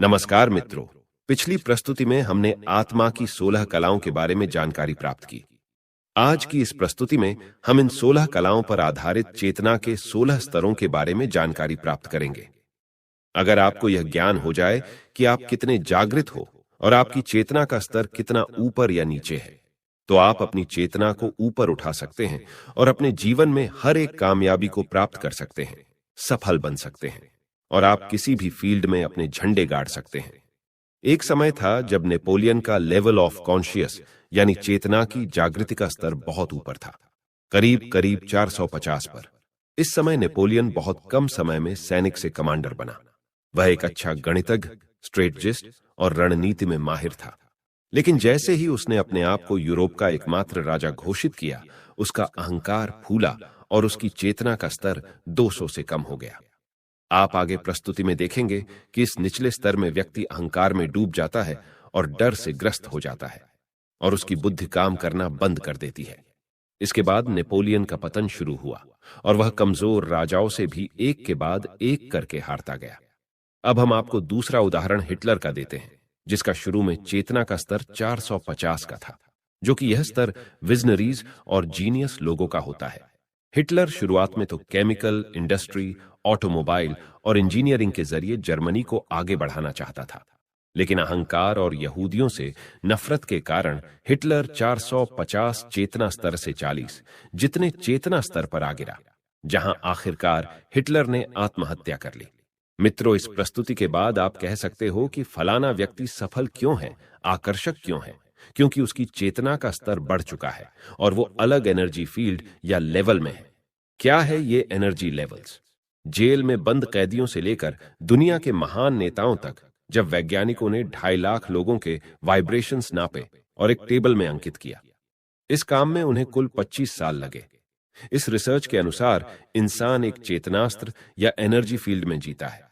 नमस्कार मित्रों। पिछली प्रस्तुति में हमने आत्मा की 16 कलाओं के बारे में जानकारी प्राप्त की। आज की इस प्रस्तुति में हम इन 16 कलाओं पर आधारित चेतना के 16 स्तरों के बारे में जानकारी प्राप्त करेंगे। अगर आपको यह ज्ञान हो जाए कि आप कितने जागृत हो और आपकी चेतना का स्तर कितना ऊपर या नीचे है, तो आप अपनी चेतना को ऊपर उठा सकते हैं और अपने जीवन में हर एक कामयाबी को प्राप्त कर सकते हैं, सफल बन सकते हैं और आप किसी भी फील्ड में अपने झंडे गाड़ सकते हैं। एक समय था जब नेपोलियन का लेवल ऑफ कॉन्शियस यानी चेतना की जागृति का स्तर बहुत ऊपर था, करीब करीब 450 पर। इस समय नेपोलियन बहुत कम समय में सैनिक से कमांडर बना। वह एक अच्छा गणितज्ञ, स्ट्रेटजिस्ट और रणनीति में माहिर था। लेकिन जैसे ही उसने अपने आप को यूरोप का एकमात्र राजा घोषित किया, उसका अहंकार फूला और उसकी चेतना का स्तर 200 से कम हो गया। आप आगे प्रस्तुति में देखेंगे कि इस निचले स्तर में व्यक्ति अहंकार में डूब जाता है और डर से ग्रस्त हो जाता है और उसकी बुद्धि काम करना बंद कर देती है। इसके बाद नेपोलियन का पतन शुरू हुआ और वह कमजोर राजाओं से भी एक के बाद एक करके हारता गया। अब हम आपको दूसरा उदाहरण हिटलर का देते हैं, जिसका शुरू में चेतना का स्तर 450 का था, जो कि यह स्तर विजनरीज और जीनियस लोगों का होता है। हिटलर शुरुआत में तो केमिकल इंडस्ट्री, ऑटोमोबाइल और इंजीनियरिंग के जरिए जर्मनी को आगे बढ़ाना चाहता था, लेकिन अहंकार और यहूदियों से नफरत के कारण हिटलर 450 चेतना स्तर से 40 जितने चेतना स्तर पर आ गिरा, जहां आखिरकार हिटलर ने आत्महत्या कर ली। मित्रों, इस प्रस्तुति के बाद आप कह सकते हो कि फलाना व्यक्ति सफल क्यों है, आकर्षक क्यों है, क्योंकि उसकी चेतना का स्तर बढ़ चुका है और वो अलग एनर्जी फील्ड या लेवल में है। क्या है ये एनर्जी लेवल्स? जेल में बंद कैदियों से लेकर दुनिया के महान नेताओं तक, जब वैज्ञानिकों ने 2.5 लाख लोगों के वाइब्रेशंस नापे और एक टेबल में अंकित किया, इस काम में उन्हें कुल 25 साल लगे। इस रिसर्च के अनुसार इंसान एक चेतनास्त्र या एनर्जी फील्ड में जीता है।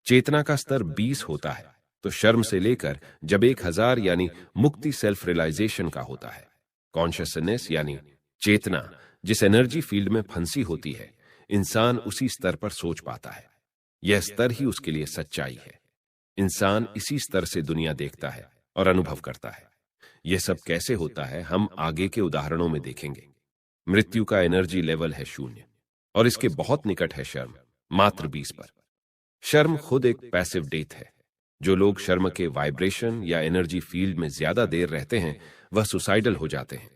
चेतना का स्तर 20 होता है तो शर्म से लेकर जब 1000 यानी मुक्ति सेल्फ रियलाइजेशन का होता है। कॉन्शियसनेस यानी चेतना जिस एनर्जी फील्ड में फंसी होती है, इंसान उसी स्तर पर सोच पाता है। यह स्तर ही उसके लिए सच्चाई है। इंसान इसी स्तर से दुनिया देखता है और अनुभव करता है। यह सब कैसे होता है, हम आगे के उदाहरणों में देखेंगे। मृत्यु का एनर्जी लेवल है 0 और इसके बहुत निकट है शर्म, मात्र 20 पर। शर्म खुद एक पैसिव डेथ है। जो लोग शर्म के वाइब्रेशन या एनर्जी फील्ड में ज्यादा देर रहते हैं, वह सुसाइडल हो जाते हैं।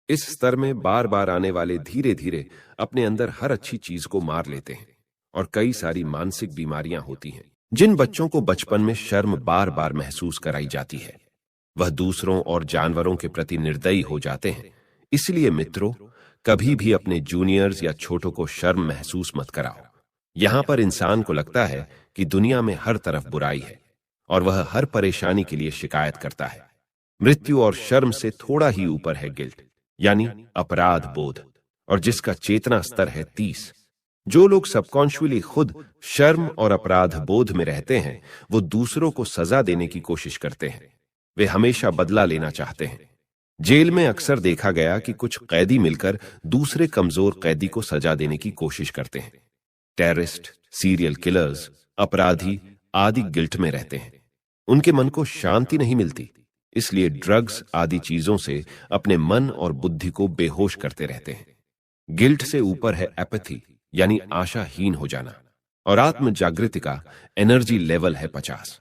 इस स्तर में बार बार आने वाले धीरे धीरे अपने अंदर हर अच्छी चीज को मार लेते हैं और कई सारी मानसिक बीमारियां होती हैं। जिन बच्चों को बचपन में शर्म बार बार महसूस कराई जाती है, वह दूसरों और जानवरों के प्रति निर्दयी हो जाते हैं। इसलिए मित्रों, कभी भी अपने जूनियर्स या छोटों को शर्म महसूस मत कराओ। यहां पर इंसान को लगता है कि दुनिया में हर तरफ बुराई है और वह हर परेशानी के लिए शिकायत करता है। मृत्यु और शर्म से थोड़ा ही ऊपर है गिल्ट यानी अपराध बोध, और जिसका चेतना स्तर है 30। जो लोग सबकॉन्शियसली खुद शर्म और अपराध बोध में रहते हैं, वो दूसरों को सजा देने की कोशिश करते हैं। वे हमेशा बदला लेना चाहते हैं। जेल में अक्सर देखा गया कि कुछ कैदी मिलकर दूसरे कमजोर कैदी को सजा देने की कोशिश करते हैं। टेररिस्ट, सीरियल किलर्स, अपराधी आदि गिल्ट में रहते हैं। उनके मन को शांति नहीं मिलती, इसलिए ड्रग्स आदि चीजों से अपने मन और बुद्धि को बेहोश करते रहते हैं। गिल्ट से ऊपर है एपैथी यानी आशाहीन हो जाना, और आत्म जागृति का एनर्जी लेवल है 50।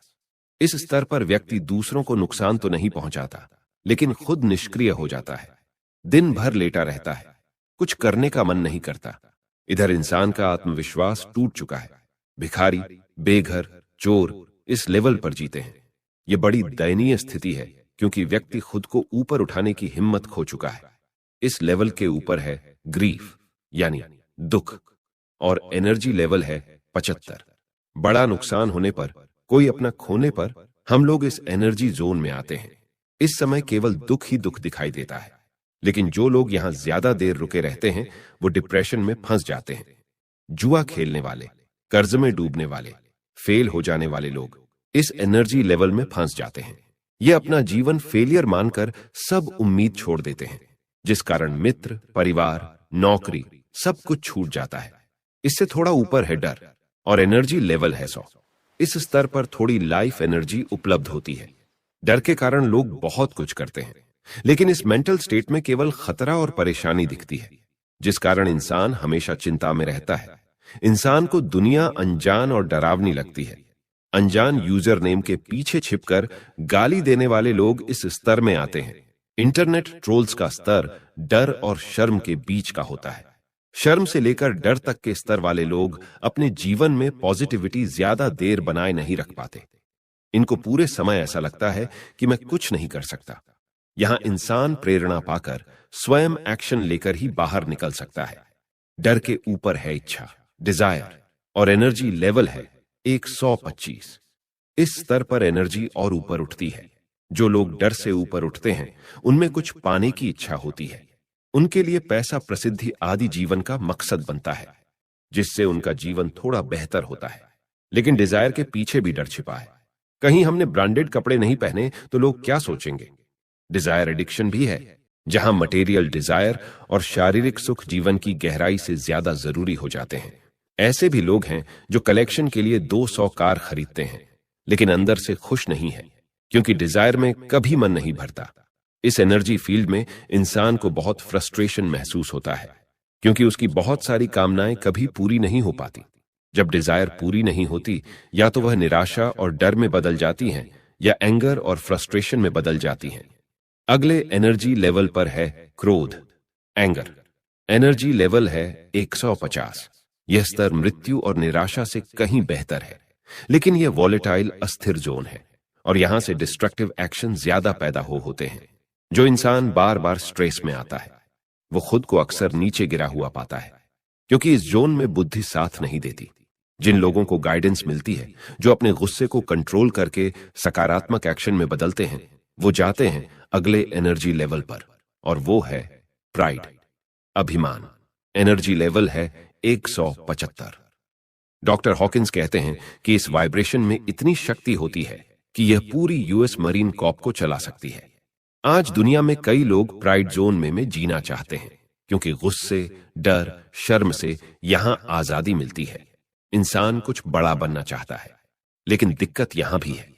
इस स्तर पर व्यक्ति दूसरों को नुकसान तो नहीं पहुंचाता, लेकिन खुद निष्क्रिय हो जाता है। दिन भर लेटा रहता है, कुछ करने का मन नहीं करता। इधर इंसान का आत्मविश्वास टूट चुका है। भिखारी, बेघर, चोर इस लेवल पर जीते हैं। यह बड़ी दयनीय स्थिति है, क्योंकि व्यक्ति खुद को ऊपर उठाने की हिम्मत खो चुका है। इस लेवल के ऊपर है ग्रीफ यानी दुख, और एनर्जी लेवल है 75। बड़ा नुकसान होने पर, कोई अपना खोने पर हम लोग इस एनर्जी जोन में आते हैं। इस समय केवल दुख ही दुख दिखाई देता है। लेकिन जो लोग यहां ज्यादा देर रुके रहते हैं, वो डिप्रेशन में फंस जाते हैं। जुआ खेलने वाले, कर्ज में डूबने वाले, फेल हो जाने वाले लोग इस एनर्जी लेवल में फंस जाते हैं। ये अपना जीवन फेलियर मानकर सब उम्मीद छोड़ देते हैं, जिस कारण मित्र, परिवार, नौकरी सब कुछ छूट जाता है। इससे थोड़ा ऊपर है डर और एनर्जी लेवल है 100। इस स्तर पर थोड़ी लाइफ एनर्जी उपलब्ध होती है। डर के कारण लोग बहुत कुछ करते हैं, लेकिन इस मेंटल स्टेट में केवल खतरा और परेशानी दिखती है, जिस कारण इंसान हमेशा चिंता में रहता है। इंसान को दुनिया अनजान और डरावनी लगती है। अनजान यूजर नेम के पीछे छिपकर गाली देने वाले लोग इस स्तर में आते हैं। इंटरनेट ट्रोल्स का स्तर डर और शर्म के बीच का होता है। शर्म से लेकर डर तक के स्तर वाले लोग अपने जीवन में पॉजिटिविटी ज्यादा देर बनाए नहीं रख पाते। इनको पूरे समय ऐसा लगता है कि मैं कुछ नहीं कर सकता। यहां इंसान प्रेरणा पाकर स्वयं एक्शन लेकर ही बाहर निकल सकता है। डर के ऊपर है इच्छा, डिजायर, और एनर्जी लेवल है 125। इस स्तर पर एनर्जी और ऊपर उठती है। जो लोग डर से ऊपर उठते हैं उनमें कुछ पाने की इच्छा होती है। उनके लिए पैसा, प्रसिद्धि आदि जीवन का मकसद बनता है, जिससे उनका जीवन थोड़ा बेहतर होता है। लेकिन डिजायर के पीछे भी डर छिपा है। कहीं हमने ब्रांडेड कपड़े नहीं पहने तो लोग क्या सोचेंगे। डिजायर एडिक्शन भी है, जहां मटेरियल डिजायर और शारीरिक सुख जीवन की गहराई से ज्यादा जरूरी हो जाते हैं। ऐसे भी लोग हैं जो कलेक्शन के लिए 200 कार खरीदते हैं, लेकिन अंदर से खुश नहीं है, क्योंकि डिजायर में कभी मन नहीं भरता। इस एनर्जी फील्ड में इंसान को बहुत फ्रस्ट्रेशन महसूस होता है, क्योंकि उसकी बहुत सारी कामनाएं कभी पूरी नहीं हो पाती। जब डिजायर पूरी नहीं होती, या तो वह निराशा और डर में बदल जाती हैं, या एंगर और फ्रस्ट्रेशन में बदल जाती हैं। अगले एनर्जी लेवल पर है क्रोध, एंगर। एनर्जी लेवल है 150। यह स्तर मृत्यु और निराशा से कहीं बेहतर है, लेकिन यह वॉलेटाइल, अस्थिर जोन है, और यहां से डिस्ट्रक्टिव एक्शन ज्यादा पैदा होते हैं। जो इंसान बार बार स्ट्रेस में आता है, वो खुद को अक्सर नीचे गिरा हुआ पाता है, क्योंकि इस जोन में बुद्धि साथ नहीं देती। जिन लोगों को गाइडेंस मिलती है, जो अपने गुस्से को कंट्रोल करके सकारात्मक एक्शन में बदलते हैं, वो जाते हैं अगले एनर्जी लेवल पर, और वो है प्राइड, अभिमान। एनर्जी लेवल है 175। डॉक्टर हॉकिंस कहते हैं कि इस वाइब्रेशन में इतनी शक्ति होती है कि यह पूरी यूएस मरीन कॉर्प को चला सकती है। आज दुनिया में कई लोग प्राइड जोन में जीना चाहते हैं, क्योंकि गुस्से, डर, शर्म से यहां आजादी मिलती है। इंसान कुछ बड़ा बनना चाहता है, लेकिन दिक्कत यहां भी है।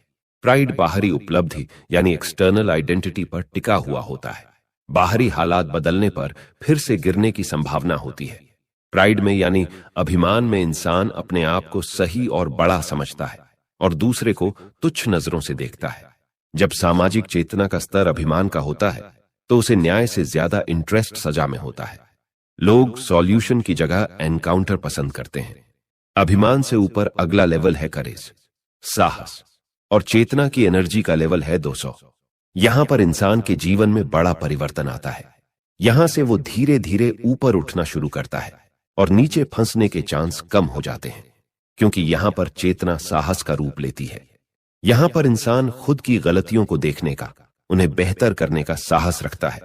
प्राइड बाहरी उपलब्धि यानी एक्सटर्नल आइडेंटिटी पर टिका हुआ होता है। बाहरी हालात बदलने पर फिर से गिरने की संभावना होती है। प्राइड में यानी अभिमान में इंसान अपने आप को सही और बड़ा समझता है, और दूसरे को तुच्छ नजरों से देखता है। जब सामाजिक चेतना का स्तर अभिमान का होता है, तो उसे न्याय से ज्यादा इंटरेस्ट सजा में होता है। लोग सॉल्यूशन की जगह एनकाउंटर पसंद करते हैं। अभिमान से ऊपर अगला लेवल है करेज, साहस, और चेतना की एनर्जी का लेवल है 200। यहां पर इंसान के जीवन में बड़ा परिवर्तन आता है। यहां से वो धीरे धीरे ऊपर उठना शुरू करता है, और नीचे फंसने के चांस कम हो जाते हैं, क्योंकि यहां पर चेतना साहस का रूप लेती है। यहां पर इंसान खुद की गलतियों को देखने का, उन्हें बेहतर करने का साहस रखता है।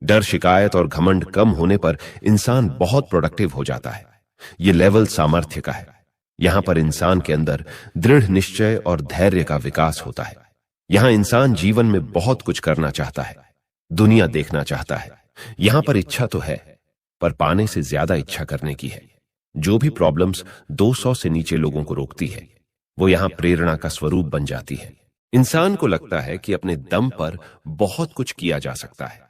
डर, शिकायत और घमंड कम होने पर इंसान बहुत प्रोडक्टिव हो जाता है। यह लेवल सामर्थ्य का है। यहां पर इंसान के अंदर दृढ़ निश्चय और धैर्य का विकास होता है। यहां इंसान जीवन में बहुत कुछ करना चाहता है, दुनिया देखना चाहता है। यहां पर इच्छा तो है, पर पाने से ज्यादा इच्छा करने की है। जो भी प्रॉब्लम्स 200 से नीचे लोगों को रोकती है, वो यहां प्रेरणा का स्वरूप बन जाती है। इंसान को लगता है कि अपने दम पर बहुत कुछ किया जा सकता है।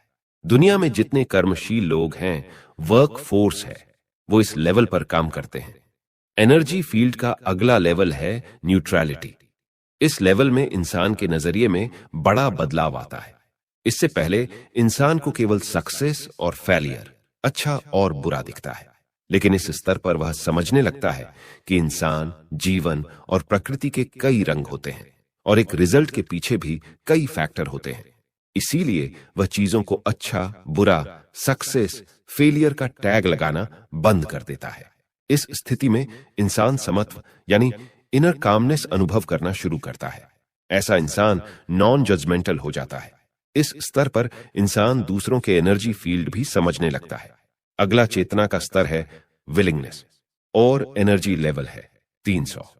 दुनिया में जितने कर्मशील लोग हैं, वर्क फोर्स है, वो इस लेवल पर काम करते हैं। एनर्जी फील्ड का अगला लेवल है न्यूट्रलिटी। इस लेवल में इंसान के नजरिए में बड़ा बदलाव आता है। इससे पहले इंसान को केवल सक्सेस और फेलियर, अच्छा और बुरा दिखता है, लेकिन इस स्तर पर वह समझने लगता है कि इंसान, जीवन और प्रकृति के कई रंग होते हैं, और एक रिजल्ट के पीछे भी कई फैक्टर होते हैं। इसीलिए वह चीजों को अच्छा, बुरा, सक्सेस, फेलियर का टैग लगाना बंद कर देता है। इस स्थिति में इंसान समत्व यानी इनर कामनेस अनुभव करना शुरू करता है। ऐसा इंसान नॉन जजमेंटल हो जाता है। इस स्तर पर इंसान दूसरों के एनर्जी फील्ड भी समझने लगता है। अगला चेतना का स्तर है विलिंगनेस, और एनर्जी लेवल है 300,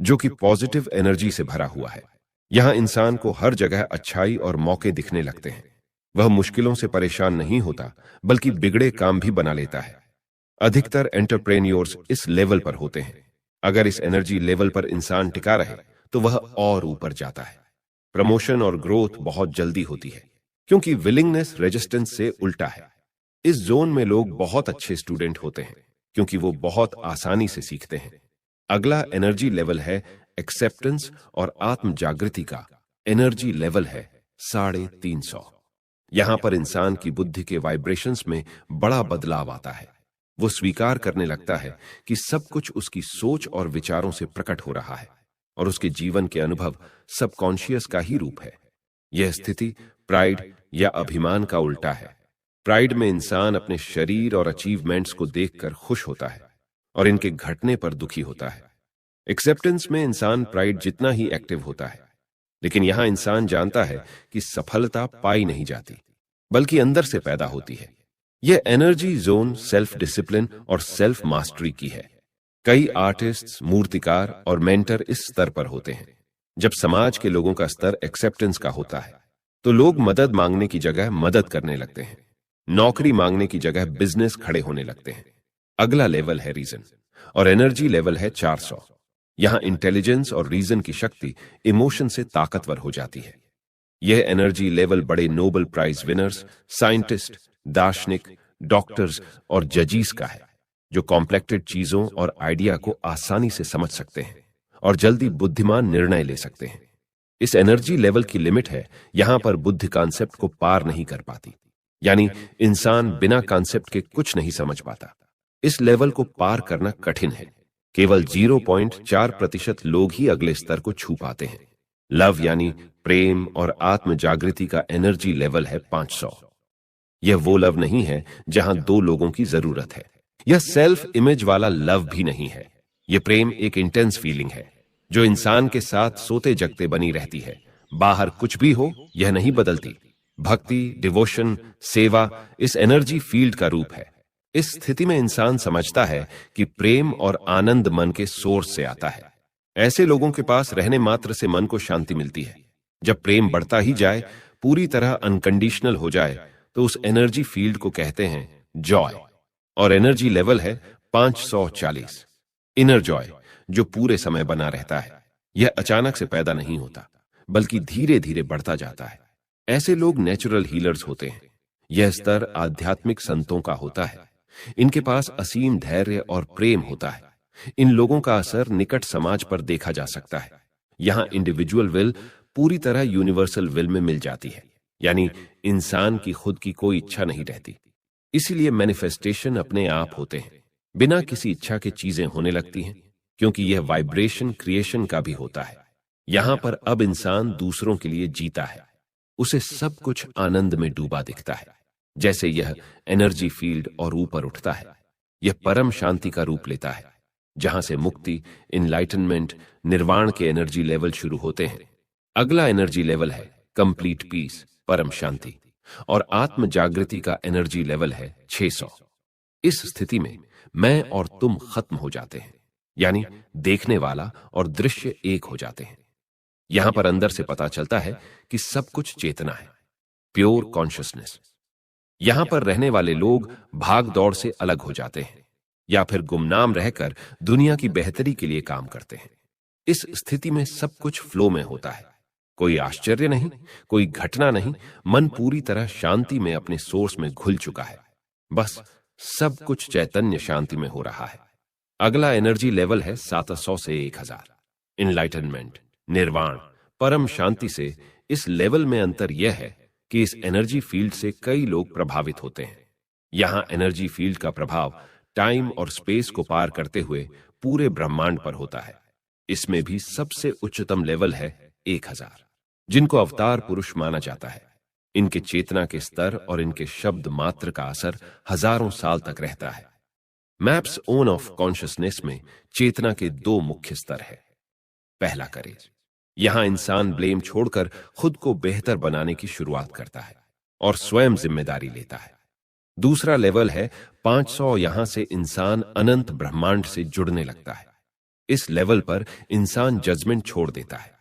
जो कि पॉजिटिव एनर्जी से भरा हुआ है। यहां इंसान को हर जगह अच्छाई और मौके दिखने लगते हैं। वह मुश्किलों से परेशान नहीं होता, बल्कि बिगड़े काम भी बना लेता है। अधिकतर एंटरप्रेन्योर्स इस लेवल पर होते हैं। अगर इस एनर्जी लेवल पर इंसान टिका रहे तो वह और ऊपर जाता है। प्रमोशन और ग्रोथ बहुत जल्दी होती है, क्योंकि विलिंगनेस रेजिस्टेंस से उल्टा है। इस जोन में लोग बहुत अच्छे स्टूडेंट होते हैं, क्योंकि वो बहुत आसानी से सीखते हैं। अगला एनर्जी लेवल है एक्सेप्टेंस और आत्म जागृति का एनर्जी लेवल है 350। यहां पर इंसान की बुद्धि के वाइब्रेशंस में बड़ा बदलाव आता है। वो स्वीकार करने लगता है कि सब कुछ उसकी सोच और विचारों से प्रकट हो रहा है और उसके जीवन के अनुभव सबकॉन्शियस का ही रूप है। यह स्थिति प्राइड या अभिमान का उल्टा है। प्राइड में इंसान अपने शरीर और अचीवमेंट्स को देखकर खुश होता है और इनके घटने पर दुखी होता है। एक्सेप्टेंस में इंसान प्राइड जितना ही एक्टिव होता है, लेकिन यहां इंसान जानता है कि सफलता पाई नहीं जाती, बल्कि अंदर से पैदा होती है। यह एनर्जी जोन सेल्फ डिसिप्लिन और सेल्फ मास्टरी की है। कई आर्टिस्ट्स, मूर्तिकार और मेंटर इस स्तर पर होते हैं। जब समाज के लोगों का स्तर एक्सेप्टेंस का होता है, तो लोग मदद मांगने की जगह मदद करने लगते हैं, नौकरी मांगने की जगह बिजनेस खड़े होने लगते हैं। अगला लेवल है रीजन और एनर्जी लेवल है 400। यहां इंटेलिजेंस और रीजन की शक्ति इमोशन से ताकतवर हो जाती है। यह एनर्जी लेवल बड़े नोबेल प्राइज विनर्स, साइंटिस्ट, दार्शनिक, डॉक्टर्स और जजीज का है, जो कॉम्प्लेक्टेड चीजों और आइडिया को आसानी से समझ सकते हैं और जल्दी बुद्धिमान निर्णय ले सकते हैं। इस एनर्जी लेवल की लिमिट है, यहां पर बुद्धि कॉन्सेप्ट को पार नहीं कर पाती, यानी इंसान बिना कॉन्सेप्ट के कुछ नहीं समझ पाता। इस लेवल को पार करना कठिन है। केवल 0.4% लोग ही अगले स्तर को छू पाते हैं। लव यानी प्रेम और आत्म जागृति का एनर्जी लेवल है 500। यह वो लव नहीं है जहां दो लोगों की जरूरत है। यह सेल्फ इमेज वाला लव भी नहीं है। यह प्रेम एक इंटेंस फीलिंग है, जो इंसान के साथ सोते जगते बनी रहती है। बाहर कुछ भी हो, यह नहीं बदलती। भक्ति, डिवोशन, सेवा इस एनर्जी फील्ड का रूप है। इस स्थिति में इंसान समझता है कि प्रेम और आनंद मन के सोर्स से आता है। ऐसे लोगों के पास रहने मात्र से मन को शांति मिलती है। जब प्रेम बढ़ता ही जाए, पूरी तरह अनकंडीशनल हो जाए, तो उस एनर्जी फील्ड को कहते हैं जॉय और एनर्जी लेवल है 540। इनर जॉय जो पूरे समय बना रहता है। यह अचानक से पैदा नहीं होता, बल्कि धीरे धीरे बढ़ता जाता है। ऐसे लोग नेचुरल हीलर्स होते हैं। यह स्तर आध्यात्मिक संतों का होता है। इनके पास असीम धैर्य और प्रेम होता है। इन लोगों का असर निकट समाज पर देखा जा सकता है। यहां इंडिविजुअल विल पूरी तरह यूनिवर्सल विल में मिल जाती है, यानी इंसान की खुद की कोई इच्छा नहीं रहती। इसीलिए मैनिफेस्टेशन अपने आप होते हैं। बिना किसी इच्छा के चीजें होने लगती हैं, क्योंकि यह वाइब्रेशन क्रिएशन का भी होता है। यहां पर अब इंसान दूसरों के लिए जीता है। उसे सब कुछ आनंद में डूबा दिखता है। जैसे यह एनर्जी फील्ड और ऊपर उठता है, यह परम शांति का रूप लेता है, जहां से मुक्ति, इनलाइटनमेंट, निर्वाण के एनर्जी लेवल शुरू होते हैं। अगला एनर्जी लेवल है कंप्लीट पीस, परम शांति, और आत्म जागृति का एनर्जी लेवल है 600। इस स्थिति में मैं और तुम खत्म हो जाते हैं, यानी देखने वाला और दृश्य एक हो जाते हैं। यहां पर अंदर से पता चलता है कि सब कुछ चेतना है, प्योर कॉन्शियसनेस। यहां पर रहने वाले लोग भाग दौड़ से अलग हो जाते हैं, या फिर गुमनाम रहकर दुनिया की बेहतरी के लिए काम करते हैं। इस स्थिति में सब कुछ फ्लो में होता है। कोई आश्चर्य नहीं, कोई घटना नहीं। मन पूरी तरह शांति में अपने सोर्स में घुल चुका है। बस सब कुछ चैतन्य शांति में हो रहा है। अगला एनर्जी लेवल है 700 से 1000। इनलाइटनमेंट, निर्वाण, परम शांति से इस लेवल में अंतर यह है कि इस एनर्जी फील्ड से कई लोग प्रभावित होते हैं। यहां एनर्जी फील्ड का प्रभाव टाइम और स्पेस को पार करते हुए पूरे ब्रह्मांड पर होता है। इसमें भी सबसे उच्चतम लेवल है 1000, जिनको अवतार पुरुष माना जाता है। इनके चेतना के स्तर और इनके शब्द मात्र का असर हजारों साल तक रहता है। मैप्स ओन ऑफ कॉन्शियसनेस में चेतना के 2 मुख्य स्तर है। पहला करेज, यहां इंसान ब्लेम छोड़कर खुद को बेहतर बनाने की शुरुआत करता है और स्वयं जिम्मेदारी लेता है। दूसरा लेवल है 500। यहां से इंसान अनंत ब्रह्मांड से जुड़ने लगता है। इस लेवल पर इंसान जजमेंट छोड़ देता है,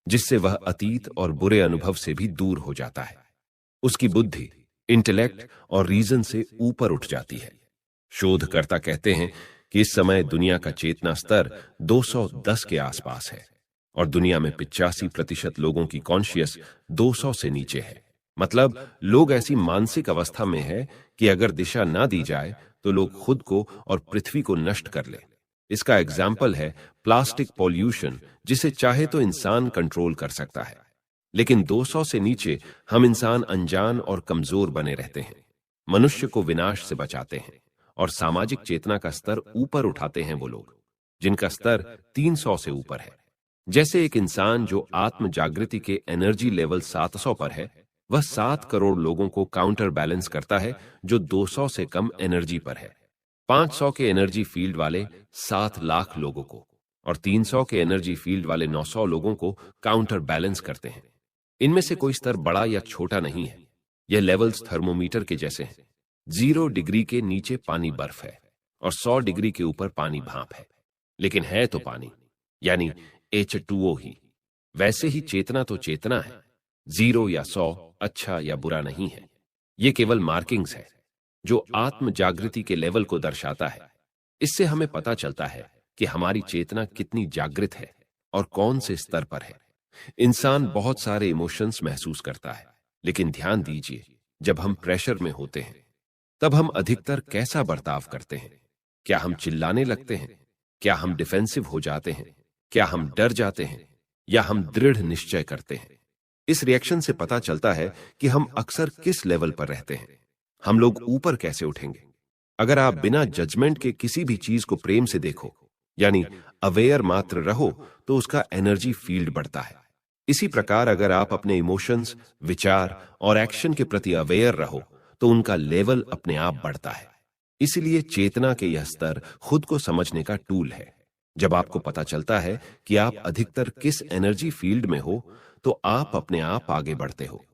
जिससे वह अतीत और बुरे अनुभव से भी दूर हो जाता है। उसकी बुद्धि, इंटेलेक्ट और रीजन से ऊपर उठ जाती है। शोधकर्ता कहते हैं कि इस समय दुनिया का चेतना स्तर 210 के आसपास है। और दुनिया में 85% लोगों की कॉन्शियस 200 से नीचे है। मतलब लोग ऐसी मानसिक अवस्था में है कि अगर दिशा ना दी जाए तो लोग खुद को और पृथ्वी को नष्ट कर ले। इसका एग्जाम्पल है प्लास्टिक पॉल्यूशन, जिसे चाहे तो इंसान कंट्रोल कर सकता है, लेकिन 200 से नीचे हम इंसान अनजान और कमजोर बने रहते हैं। मनुष्य को विनाश से बचाते हैं और सामाजिक चेतना का स्तर ऊपर उठाते हैं वो लोग जिनका स्तर 300 से ऊपर है। जैसे एक इंसान जो आत्म जागृति के एनर्जी लेवल 700 पर है, वह 7 करोड़ लोगों को काउंटर बैलेंस करता है जो 200 से कम एनर्जी पर है। 500 के एनर्जी फील्ड वाले 7 लाख लोगों को और 300 के एनर्जी फील्ड वाले 900 लोगों को काउंटर बैलेंस करते हैं। इनमें से कोई स्तर बड़ा या छोटा नहीं है। यह लेवल्स थर्मोमीटर के जैसे हैं। 0 डिग्री के नीचे पानी बर्फ है और 100 डिग्री के ऊपर पानी भाप है, लेकिन है तो पानी, यानी H2O ही। वैसे ही चेतना तो चेतना है। 0 या 100 अच्छा या बुरा नहीं है। ये केवल मार्किंग्स है जो आत्म जागृति के लेवल को दर्शाता है। इससे हमें पता चलता है कि हमारी चेतना कितनी जागृत है और कौन से स्तर पर है। इंसान बहुत सारे इमोशंस महसूस करता है, लेकिन ध्यान दीजिए, जब हम प्रेशर में होते हैं तब हम अधिकतर कैसा बर्ताव करते हैं? क्या हम चिल्लाने लगते हैं? क्या हम डिफेंसिव हो जाते हैं? क्या हम डर जाते हैं या हम दृढ़ निश्चय करते हैं? इस रिएक्शन से पता चलता है कि हम अक्सर किस लेवल पर रहते हैं। हम लोग ऊपर कैसे उठेंगे? अगर आप बिना जजमेंट के किसी भी चीज को प्रेम से देखो, यानी अवेयर मात्र रहो, तो उसका एनर्जी फील्ड बढ़ता है। इसी प्रकार अगर आप अपने इमोशंस, विचार और एक्शन के प्रति अवेयर रहो तो उनका लेवल अपने आप बढ़ता है। इसलिए चेतना के यह स्तर खुद को समझने का टूल है। जब आपको पता चलता है कि आप अधिकतर किस एनर्जी फील्ड में हो, तो आप अपने आप आगे बढ़ते हो।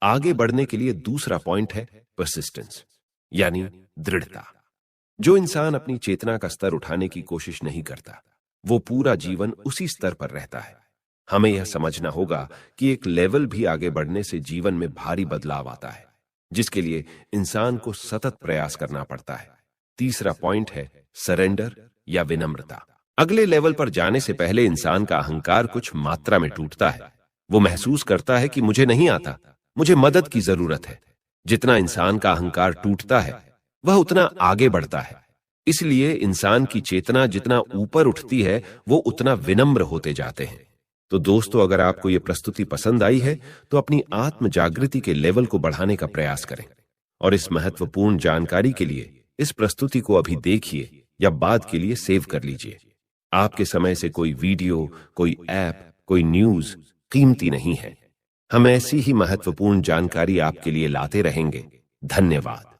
आगे बढ़ने के लिए दूसरा पॉइंट है परसिस्टेंस, यानी दृढ़ता। जो इंसान अपनी चेतना का स्तर उठाने की कोशिश नहीं करता, वो पूरा जीवन उसी स्तर पर रहता है। हमें यह समझना होगा कि एक लेवल भी आगे बढ़ने से जीवन में भारी बदलाव आता है, जिसके लिए इंसान को सतत प्रयास करना पड़ता है। तीसरा पॉइंट है सरेंडर या विनम्रता। अगले लेवल पर जाने से पहले इंसान का अहंकार कुछ मात्रा में टूटता है। वो महसूस करता है कि मुझे नहीं आता, मुझे मदद की जरूरत है। जितना इंसान का अहंकार टूटता है, वह उतना आगे बढ़ता है। इसलिए इंसान की चेतना जितना ऊपर उठती है, वो उतना विनम्र होते जाते हैं। तो दोस्तों, अगर आपको यह प्रस्तुति पसंद आई है तो अपनी आत्म जागृति के लेवल को बढ़ाने का प्रयास करें और इस महत्वपूर्ण जानकारी के लिए इस प्रस्तुति को अभी देखिए या बाद के लिए सेव कर लीजिए। आपके समय से कोई वीडियो, कोई ऐप, कोई न्यूज कीमती नहीं है। हम ऐसी ही महत्वपूर्ण जानकारी आपके लिए लाते रहेंगे। धन्यवाद।